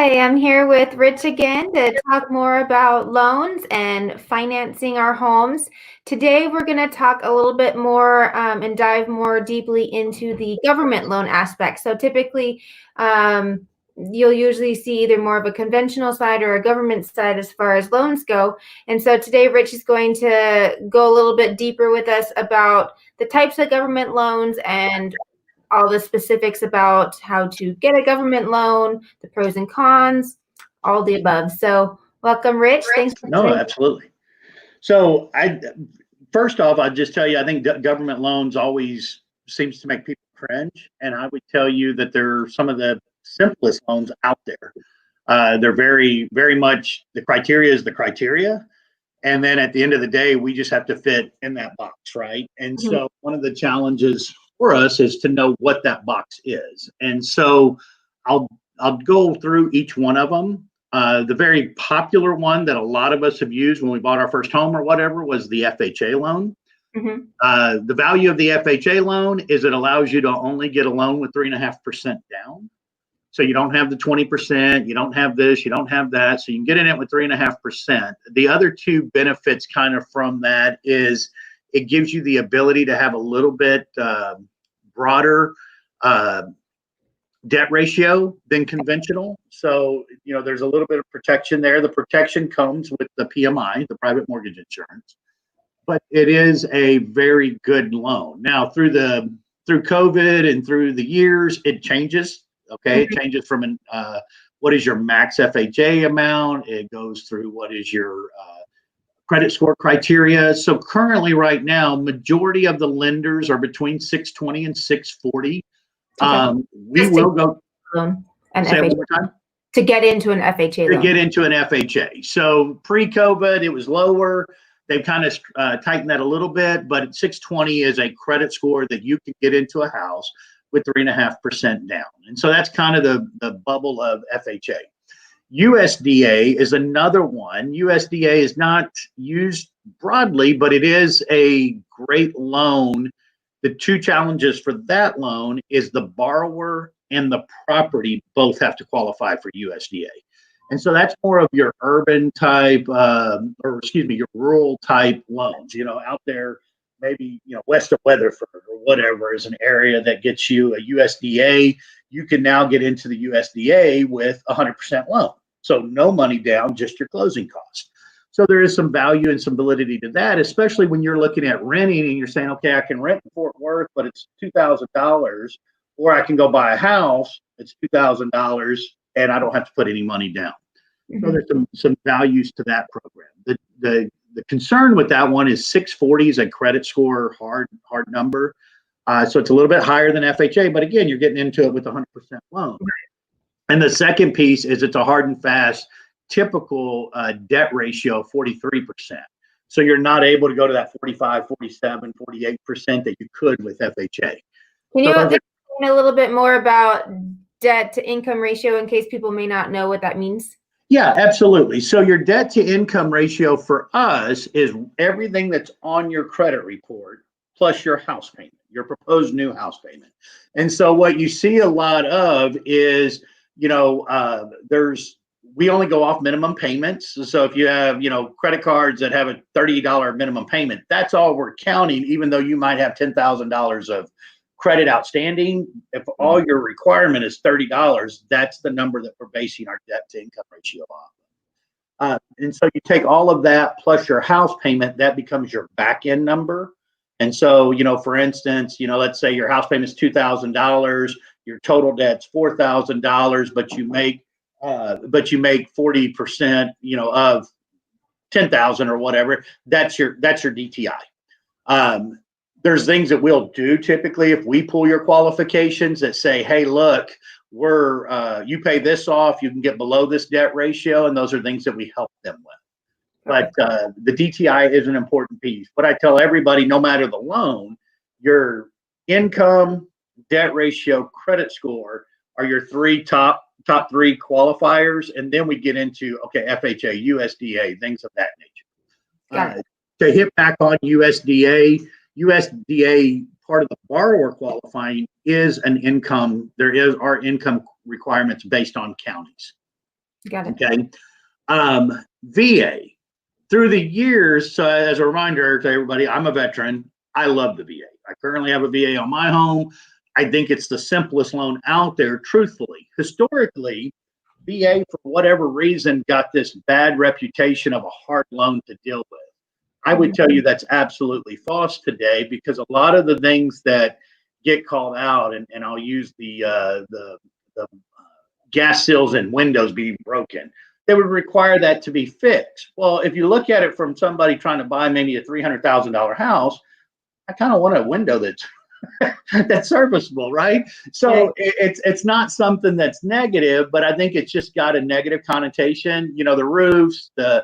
Hi, I'm here with Rich again to talk more about loans and financing our homes. Today, we're going to talk a little bit more and dive more deeply into the government loan aspect. So typically, you'll usually see either more of a conventional side or a government side as far as loans go. And so today, Rich is going to go a little bit deeper with us about the types of government loans and all the specifics about how to get a government loan, the pros and cons, all the above. So welcome, Rich. Thanks for No, absolutely. So first off, I'd just tell you, I think government loans always seems to make people cringe. And I would tell you that they're some of the simplest loans out there. They're very, very much, the criteria is the criteria. And then at the end of the day, we just have to fit in that box, right? And so one of the challenges for us is to know what that box is. And so I'll go through each one of them. The very popular one that a lot of us have used when we bought our first home or whatever was the FHA loan. The value of the FHA loan is it allows you to only get a loan with 3.5% down. So you don't have the 20%, you don't have this, you don't have that. So you can get in it with 3.5%. The other two benefits kind of from that is it gives you the ability to have a little bit broader debt ratio than conventional. So, there's a little bit of protection there. The protection comes with the PMI, the private mortgage insurance, but it is a very good loan. Now, through COVID and through the years, it changes. Okay, it changes from what is your max FHA amount? It goes through what is your credit score criteria. So currently, right now, majority of the lenders are between 620 and 640. We will go. Say it one more time. To get into an FHA loan. To get into an FHA. So pre-COVID, it was lower. They've kind of tightened that a little bit, but 620 is a credit score that you can get into a house with 3.5% down. And so that's kind of the bubble of FHA. USDA is another one. USDA is not used broadly, but it is a great loan. The two challenges for that loan is the borrower and the property both have to qualify for USDA. And so that's more of your urban type, your rural type loans, out there. Maybe, west of Weatherford or whatever is an area that gets you a USDA. You can now get into the USDA with 100% loan. So no money down, just your closing cost. So there is some value and some validity to that, especially when you're looking at renting and you're saying, okay, I can rent in Fort Worth, but it's $2,000, or I can go buy a house, it's $2,000, and I don't have to put any money down. So there's some values to that program. The concern with that one is 640 is a credit score hard number. So it's a little bit higher than FHA, but again, you're getting into it with 100% loan. And the second piece is it's a hard and fast typical debt ratio of 43%. So you're not able to go to that 45, 47, 48% that you could with FHA. Can you explain a little bit more about debt to income ratio in case people may not know what that means? Yeah, absolutely. So your debt to income ratio for us is everything that's on your credit report plus your house payment, your proposed new house payment. And so what you see a lot of is, we only go off minimum payments. So if you have, credit cards that have a $30 minimum payment, that's all we're counting, even though you might have $10,000 of credit outstanding. If all your requirement is $30, that's the number that we're basing our debt to income ratio on. And so you take all of that plus your house payment, that becomes your back end number. And so, for instance, let's say your house payment is $2,000, your total debt's $4,000, but you make 40%, of 10,000 or whatever. That's your DTI. There's things that we'll do typically if we pull your qualifications that say, hey, look, you pay this off, you can get below this debt ratio, and those are things that we help them with. But the DTI is an important piece. But I tell everybody, no matter the loan, your income, debt ratio, credit score are your top three qualifiers, and then we get into FHA, USDA, things of that nature. To hit back on USDA part of the borrower qualifying is an income. There are income requirements based on counties. Got it. Okay. VA through the years. So as a reminder to everybody, I'm a veteran. I love the VA. I currently have a VA on my home. I think it's the simplest loan out there, truthfully. Historically, VA, for whatever reason, got this bad reputation of a hard loan to deal with. I would tell you that's absolutely false today, because a lot of the things that get called out, and I'll use the gas seals and windows being broken, they would require that to be fixed. Well, if you look at it from somebody trying to buy maybe a $300,000 house, I kind of want a window that's that's serviceable, right? So it's not something that's negative, but I think it's just got a negative connotation. You know, the roofs, the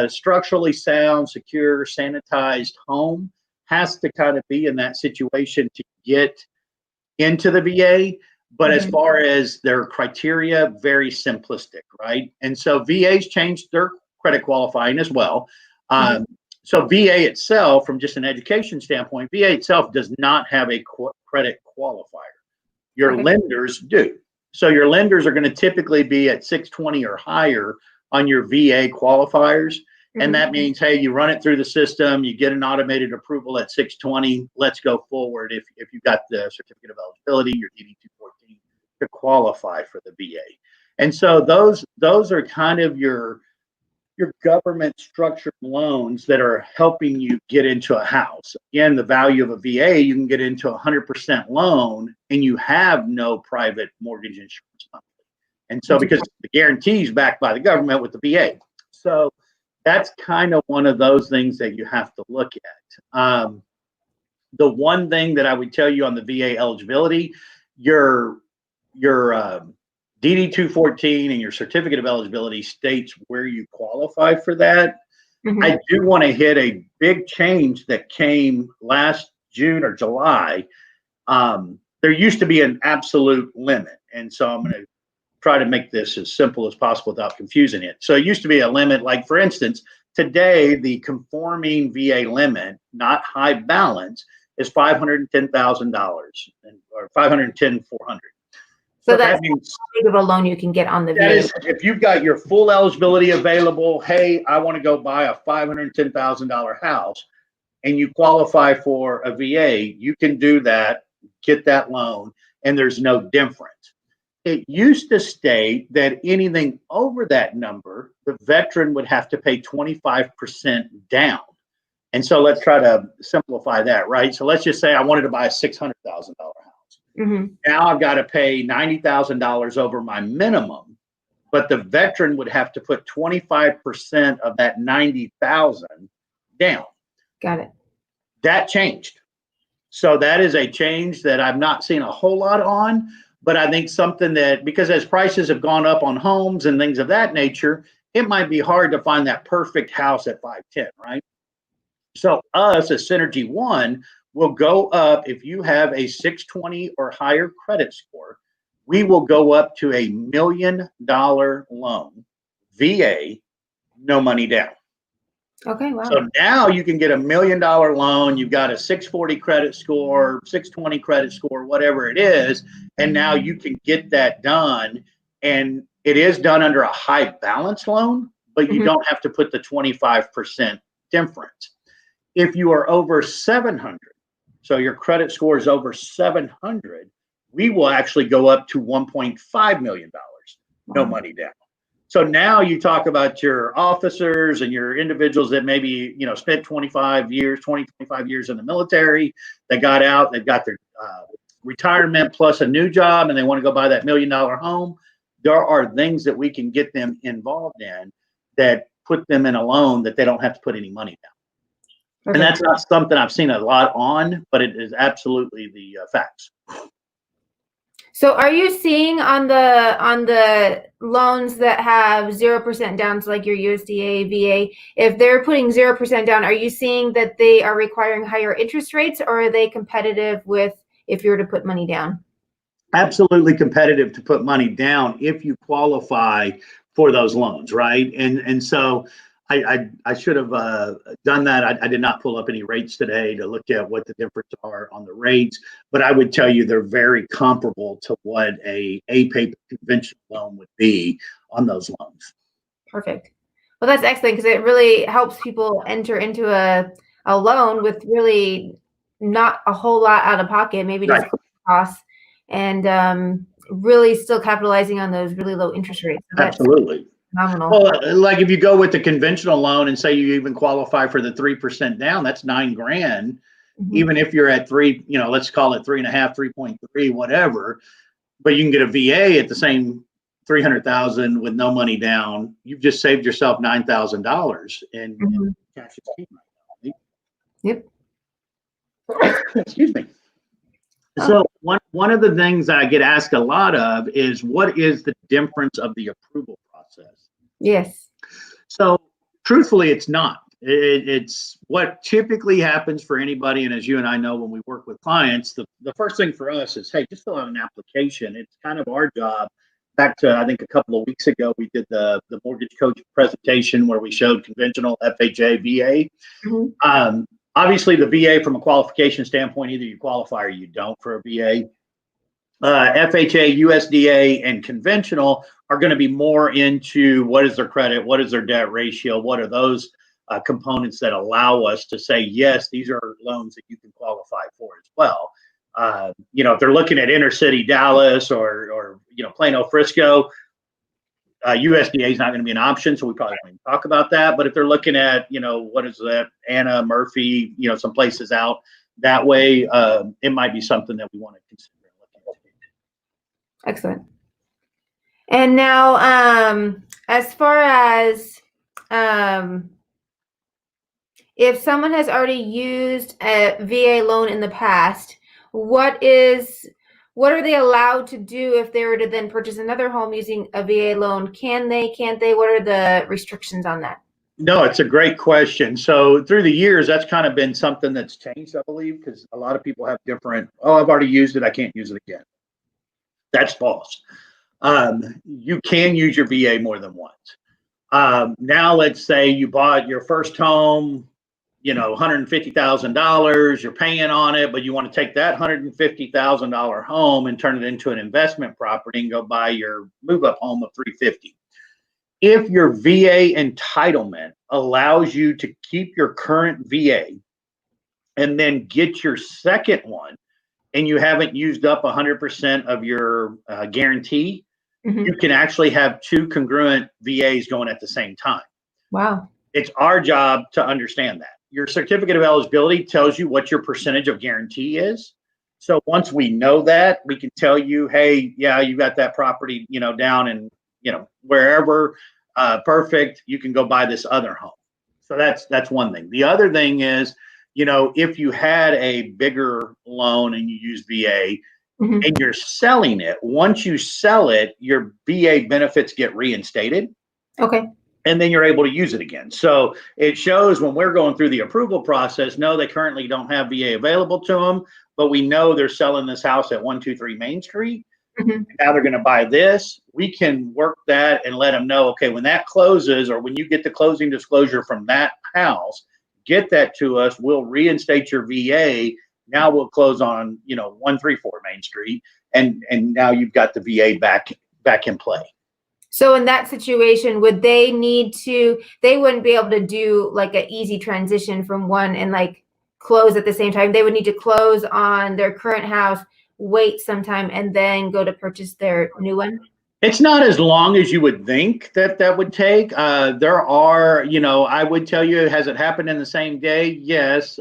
structurally sound, secure, sanitized home has to kind of be in that situation to get into the VA. But as far as their criteria, very simplistic, right? And so VA's changed their credit qualifying as well. So VA itself, from just an education standpoint, VA itself does not have a credit qualifier. Your lenders do. So your lenders are going to typically be at 620 or higher on your VA qualifiers. And that means, hey, you run it through the system, you get an automated approval at 620, let's go forward if you've got the certificate of eligibility, your DD 214, to qualify for the VA. And so those are kind of your government structured loans that are helping you get into a house. Again, the value of a VA, you can get into a 100% loan and you have no private mortgage insurance monthly. And so because the guarantee is backed by the government with the VA. So that's kind of one of those things that you have to look at. The one thing that I would tell you on the VA eligibility, your DD 214 and your certificate of eligibility states where you qualify for that. I do want to hit a big change that came last June or July. There used to be an absolute limit. And so I'm going to try to make this as simple as possible without confusing it. So it used to be a limit, like for instance, today the conforming VA limit, not high balance, is $510,000 or $510,400. So that's means how big of a loan you can get on the VA. If you've got your full eligibility available, hey, I want to go buy a $510,000 house, and you qualify for a VA, you can do that, get that loan, and there's no difference. It used to state that anything over that number, the veteran would have to pay 25% down. And so let's try to simplify that, right? So let's just say I wanted to buy a $600,000 house. Now I've got to pay $90,000 over my minimum, but the veteran would have to put 25% of that $90,000 down. Got it. That changed. So that is a change that I've not seen a whole lot on, but I think something that, because as prices have gone up on homes and things of that nature, it might be hard to find that perfect house at 510, right? So us as Synergy One will go up. If you have a 620 or higher credit score, we will go up to $1 million loan, VA, no money down. Okay, wow. So now you can get $1 million loan. You've got a 640 credit score, 620 credit score, whatever it is, and now you can get that done. And it is done under a high balance loan, but you don't have to put the 25% difference. If you are over 700, so your credit score is over 700, we will actually go up to $1.5 million, no money down. So now you talk about your officers and your individuals that maybe, spent 25 years in the military. They got out, they've got their retirement plus a new job, and they want to go buy that $1 million home. There are things that we can get them involved in that put them in a loan that they don't have to put any money down. Okay. And that's not something I've seen a lot on, but it is absolutely the facts. So are you seeing on the loans that have 0% down, so like your USDA, VA, if they're putting 0% down, are you seeing that they are requiring higher interest rates, or are they competitive with if you were to put money down? Absolutely competitive to put money down if you qualify for those loans, right? And so I should have done that. I did not pull up any rates today to look at what the difference are on the rates, but I would tell you they're very comparable to what a paper conventional loan would be on those loans. Perfect. Well, that's excellent because it really helps people enter into a loan with really not a whole lot out of pocket, maybe just costs, and really still capitalizing on those really low interest rates. So that's Absolutely. phenomenal. Well, like if you go with the conventional loan and say you even qualify for the 3% down, that's $9,000. Even if you're at 3, let's call it 3.5, 3.3, whatever, but you can get a VA at the same 300,000 with no money down. You've just saved yourself $9,000 in cash is king right now. Yep. Excuse me. So one of the things I get asked a lot of is what is the difference of the approval process? Yes. So truthfully, it's not. It's what typically happens for anybody. And as you and I know, when we work with clients, the first thing for us is, hey, just fill out an application. It's kind of our job. Back to, I think a couple of weeks ago, we did the mortgage coach presentation where we showed conventional FHA, VA. Obviously, the VA from a qualification standpoint, either you qualify or you don't for a VA. FHA, USDA, and conventional are going to be more into what is their credit, what is their debt ratio, what are those components that allow us to say, yes, these are loans that you can qualify for as well. If they're looking at inner city Dallas or Plano, Frisco, USDA is not going to be an option, so we probably won't even talk about that. But if they're looking at, what is that, Anna, Murphy, some places out that way, it might be something that we want to consider looking at. Excellent. And now, as far as if someone has already used a VA loan in the past, what are they allowed to do if they were to then purchase another home using a VA loan? Can they, can't they? What are the restrictions on that? No, it's a great question. So through the years, that's kind of been something that's changed, I believe, because a lot of people have different, I've already used it, I can't use it again. That's false. You can use your VA more than once. Now, let's say you bought your first home, $150,000, you're paying on it, but you want to take that $150,000 home and turn it into an investment property and go buy your move-up home of $350,000. If your VA entitlement allows you to keep your current VA and then get your second one, and you haven't used up 100% of your guarantee, you can actually have two congruent VAs going at the same time. Wow. It's our job to understand that. Your certificate of eligibility tells you what your percentage of guarantee is. So once we know that, we can tell you, hey, yeah, you got that property, down in, wherever, perfect. You can go buy this other home. So that's one thing. The other thing is, if you had a bigger loan and you use VA and you're selling it, once you sell it, your VA benefits get reinstated. Okay. And then you're able to use it again. So it shows when we're going through the approval process, no, they currently don't have VA available to them, but we know they're selling this house at 123 Main Street. Now they're going to buy this. We can work that and let them know, okay, when that closes or when you get the closing disclosure from that house, get that to us. We'll reinstate your VA. Now we'll close on, 134 Main Street. And now you've got the VA back in play. So in that situation, would they they wouldn't be able to do like an easy transition from one and like close at the same time. They would need to close on their current house, wait some time, and then go to purchase their new one? It's not as long as you would think that would take. There are, I would tell you, has it happened in the same day? Yes.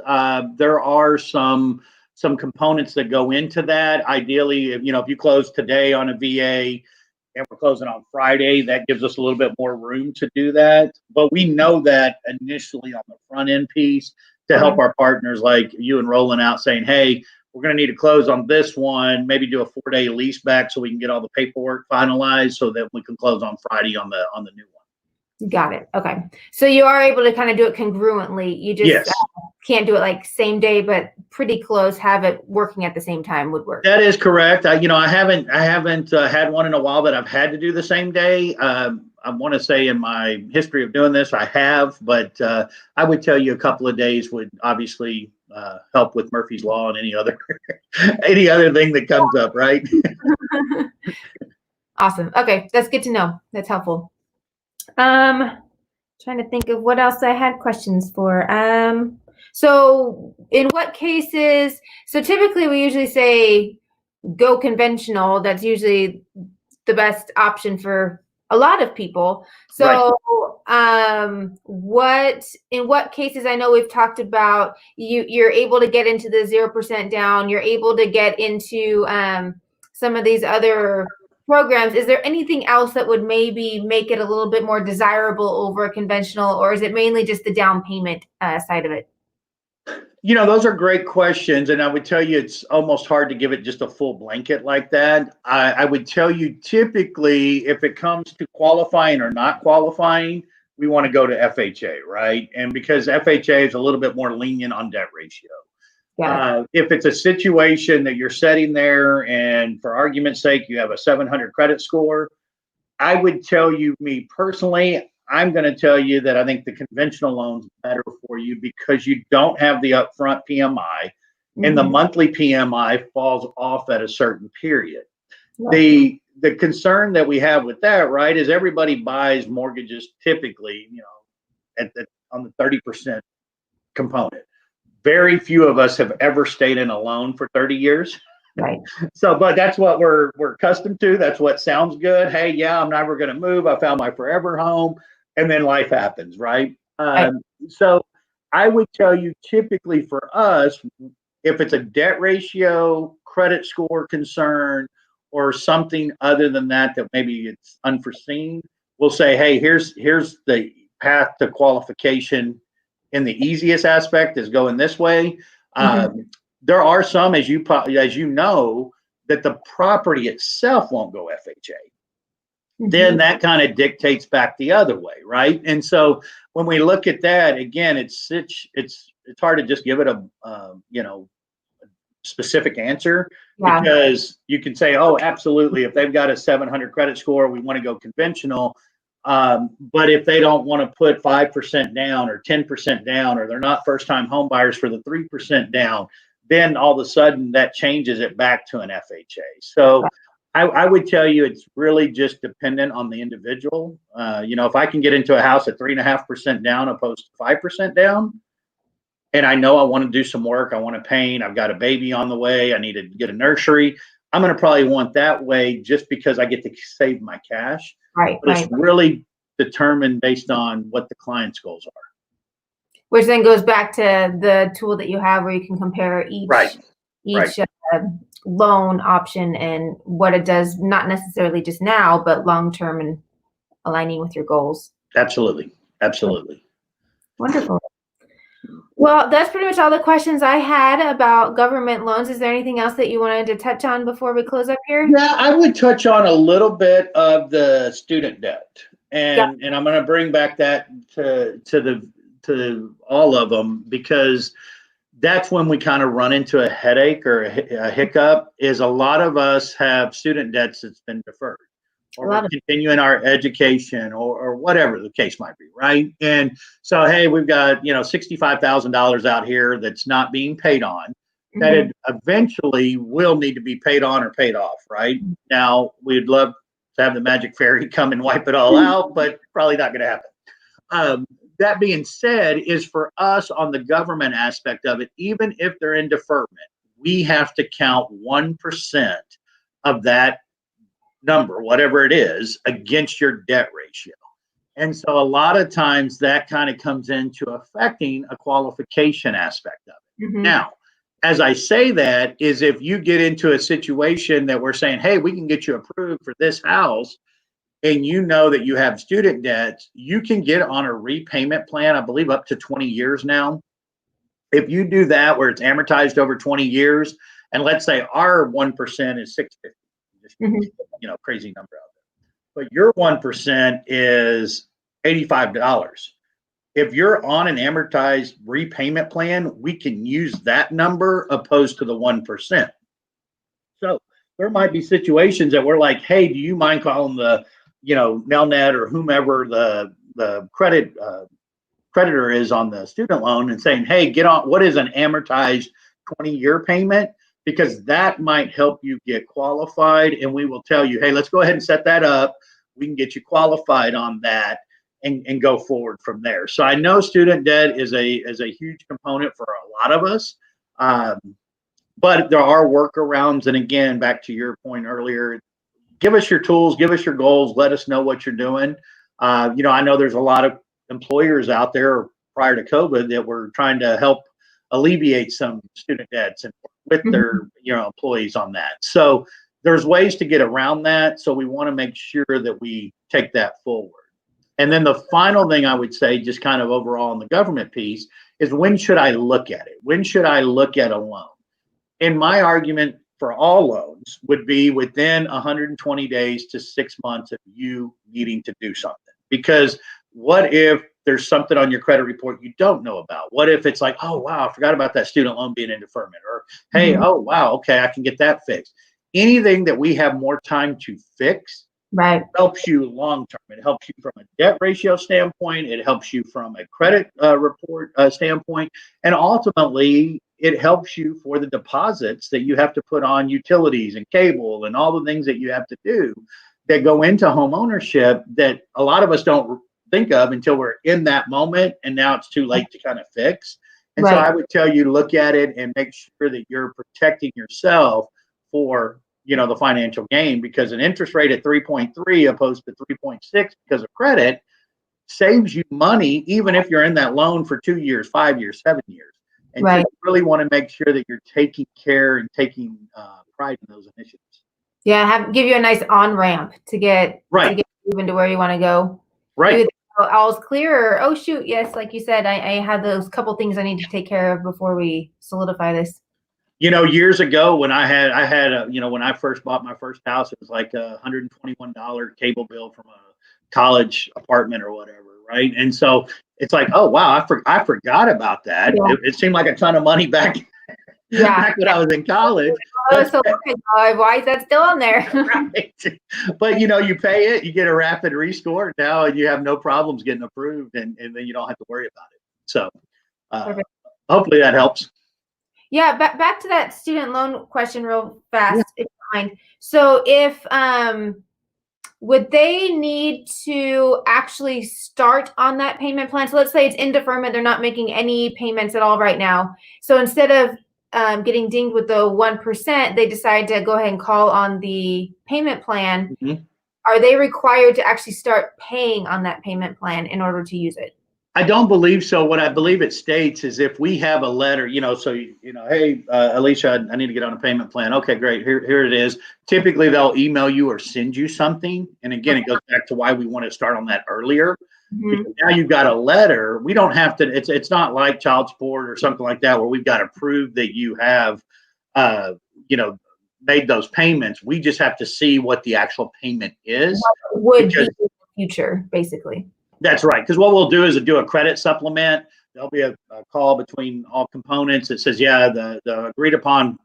There are some components that go into that. Ideally, if you close today on a VA, and we're closing on Friday, that gives us a little bit more room to do that. But we know that initially on the front end piece to help our partners like you and rolling out saying, hey, we're going to need to close on this one, maybe do a 4-day lease back so we can get all the paperwork finalized so that we can close on Friday on the new one. Got it. Okay. So you are able to kind of do it congruently. You just can't do it like same day, but pretty close, have it working at the same time would work. That is correct. I haven't had one in a while that I've had to do the same day. I want to say in my history of doing this, I have, but I would tell you a couple of days would obviously help with Murphy's Law and any other thing that comes up, right? Awesome. Okay, that's good to know. That's helpful. Trying to think of what else I had questions for. So in what cases, so typically we usually say go conventional. That's usually the best option for a lot of people. So in what cases, I know we've talked about you're able to get into the 0% down, you're able to get into some of these other programs. Is there anything else that would maybe make it a little bit more desirable over a conventional, or is it mainly just the down payment side of it? You know, those are great questions. And I would tell you, it's almost hard to give it just a full blanket like that. I would tell you, typically, if it comes to qualifying or not qualifying, we want to go to FHA, right? And because FHA is a little bit more lenient on debt ratio. If it's a situation that you're sitting there and for argument's sake, you have a 700 credit score, I would tell you, me personally, I'm going to tell you that I think the conventional loan's better for you because you don't have the upfront PMI and the monthly PMI falls off at a certain period. The concern that we have with that, right, is everybody buys mortgages typically, you know, on the 30% component. Very few of us have ever stayed in a loan for 30 years. Right. So, but that's what we're accustomed to. That's what sounds good. Hey, yeah, I'm never going to move. I found my forever home. And then life happens, right? So I would tell you, typically for us, if it's a debt ratio, credit score concern, or something other than that, that maybe it's unforeseen, we'll say, hey, here's the path to qualification. In the easiest aspect is going this way. There are some, as you know, that the property itself won't go FHA. Then that kind of dictates back the other way, right? And so when we look at that, again, it's hard to just give it a you know, specific answer because you can say, oh, absolutely, if they've got a 700 credit score, we want to go conventional. But if they don't want to put 5% down or 10% down, or they're not first-time home buyers for the 3% down, then all of a sudden that changes it back to an FHA. So I would tell you it's really just dependent on the individual. You know, if I can get into a house at 3.5% down opposed to 5% down, and I know I want to do some work, I want to paint, I've got a baby on the way, I need to get a nursery, I'm going to probably want that way just because I get to save my cash. But it's really determined based on what the client's goals are. Which then goes back to the tool that you have where you can compare each loan option and what it does, not necessarily just now, but long-term and aligning with your goals. Absolutely. Absolutely. Wonderful. Well, that's pretty much all the questions I had about government loans. Is there anything else that you wanted to touch on before we close up here? Yeah, I would touch on a little bit of the student debt. And I'm going to bring back that to all of them, because that's when we kind of run into a headache or a hiccup. Is a lot of us have student debts that's been deferred, or we're continuing our education, or whatever the case might be, right? And so, hey, we've got, you know, $65,000 out here that's not being paid on, that it eventually will need to be paid on or paid off, right? Now, we'd love to have the magic fairy come and wipe it all out, but probably not going to happen. That being said, is for us on the government aspect of it, even if they're in deferment, we have to count 1% of that number, whatever it is, against your debt ratio. And so a lot of times that kind of comes into affecting a qualification aspect of it. Now, as I say that, is if you get into a situation that we're saying, hey, we can get you approved for this house, and you know that you have student debts, you can get on a repayment plan, I believe up to 20 years now. If you do that where it's amortized over 20 years, and let's say our 1% is $650, you know, crazy number out there, but your 1% is $85. If you're on an amortized repayment plan, we can use that number opposed to the 1%. So there might be situations that we're like, hey, do you mind calling the, you know, Nelnet or whomever the creditor is on the student loan and saying, hey, get on, what is an amortized 20-year payment? because that might help you get qualified. And we will tell you, hey, let's go ahead and set that up. We can get you qualified on that and go forward from there. So I know student debt is a huge component for a lot of us. But there are workarounds. And again, back to your point earlier, give us your tools, give us your goals, let us know what you're doing. I know there's a lot of employers out there prior to COVID that were trying to help alleviate some student debts and work with their employees on that. So there's ways to get around that. So we want to make sure that we take that forward. And then the final thing I would say, just kind of overall in the government piece, is when should I look at it? When should I look at a loan? And my argument for all loans would be within 120 days to 6 months of you needing to do something. Because what if there's something on your credit report you don't know about? What if it's like, oh, wow, I forgot about that student loan being in deferment? Or, hey, oh, wow, okay, I can get that fixed. Anything that we have more time to fix helps you long term. It helps you from a debt ratio standpoint. It helps you from a credit report standpoint. And ultimately, it helps you for the deposits that you have to put on utilities and cable and all the things that you have to do that go into home ownership that a lot of us don't think of until we're in that moment, and now it's too late to kind of fix. And so I would tell you, look at it and make sure that you're protecting yourself for the financial gain, because an interest rate at 3.3 opposed to 3.6 because of credit saves you money, even if you're in that loan for 2 years, 5 years, 7 years. And so you really want to make sure that you're taking care and taking pride in those initiatives. Yeah, give you a nice on-ramp to get even to where you want to go. Right. All's clear, or, oh shoot, yes, like you said, I have those couple things I need to take care of before we solidify this. Years ago when I had when I first bought my first house, it was like a $121 cable bill from a college apartment or whatever, right? And so it's like, oh wow, I forgot about that. Yeah. It seemed like a ton of money back back when I was in college. Why is that still on there? Right. But you pay it, you get a rapid restore now, and you have no problems getting approved, and then you don't have to worry about it. So hopefully that helps. Yeah, back to that student loan question real fast, if you don't mind. So if would they need to actually start on that payment plan? So let's say it's in deferment, they're not making any payments at all right now. So instead of getting dinged with the 1%, they decide to go ahead and call on the payment plan. Are they required to actually start paying on that payment plan in order to use it? I don't believe so. What I believe it states is if we have a letter, hey, Alicia, I need to get on a payment plan. Okay, great. Here it is. Typically, they'll email you or send you something. And again, it goes back to why we want to start on that earlier. Because now you've got a letter. We don't have to. It's not like child support or something like that where we've got to prove that you have, made those payments. We just have to see what the actual payment is. Would be in the future, basically. That's right. Because what we'll do is do a credit supplement. There'll be a call between all components that says, yeah, the agreed upon,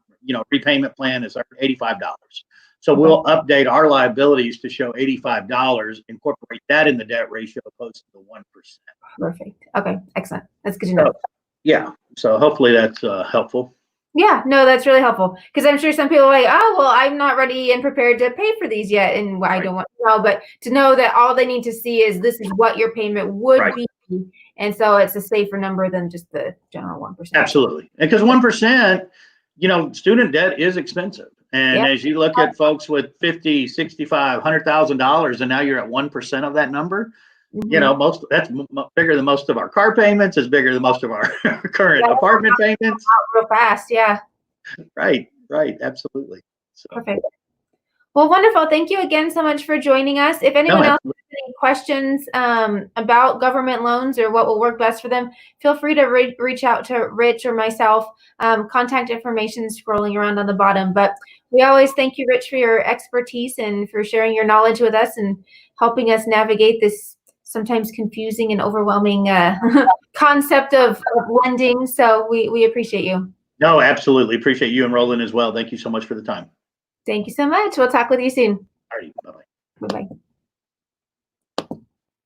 repayment plan is $85. So we'll update our liabilities to show $85, incorporate that in the debt ratio opposed to the 1%. Perfect. Okay. Excellent. That's good to know. So hopefully that's helpful. Yeah, no, that's really helpful, because I'm sure some people are like, oh, well, I'm not ready and prepared to pay for these yet, and I don't want to know, but to know that all they need to see is this is what your payment would be, and so it's a safer number than just the general 1%. Absolutely, because 1%, student debt is expensive, and as you look at folks with $50,000, $65,000, $100,000, and now you're at 1% of that number. That's bigger than most of our car payments. It's bigger than most of our current apartment payments. Real fast, Right, absolutely. So. Perfect. Well, wonderful. Thank you again so much for joining us. If anyone else has any questions about government loans or what will work best for them, feel free to reach out to Rich or myself. Contact information scrolling around on the bottom. But we always thank you, Rich, for your expertise and for sharing your knowledge with us and helping us navigate this sometimes confusing and overwhelming concept of lending. So we appreciate you. No, absolutely. Appreciate you and Roland as well. Thank you so much for the time. Thank you so much. We'll talk with you soon. All right. Bye-bye. Bye-bye.